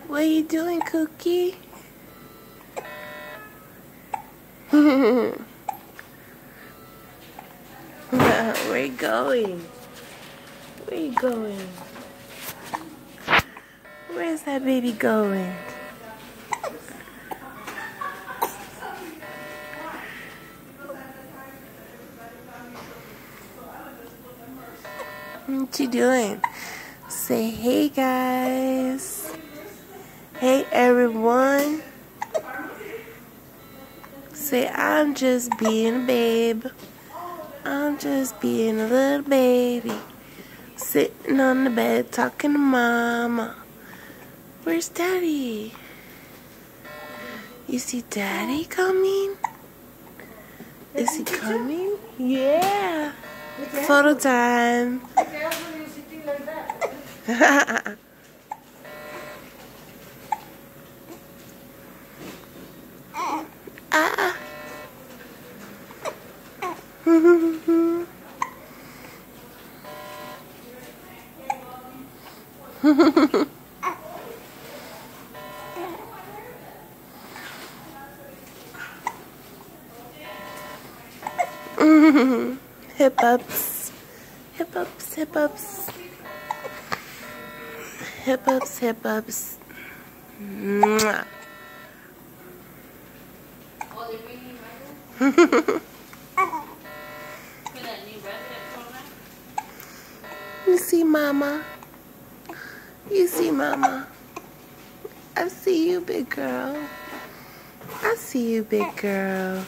What are you doing, Cookie? Where you going? Where you going? Where's that baby going? What you doing? Say hey guys. Hey everyone. Say I'm just being a babe. I'm just being a little baby. Sitting on the bed talking to mama. Where's daddy? You see daddy coming? Is he coming? Yeah. Photo time. Ah. Hiccups. Hiccups, hiccups. Hiccups, hiccups. Mwah. You see mama? You see mama? I see you, big girl. I see you, big girl.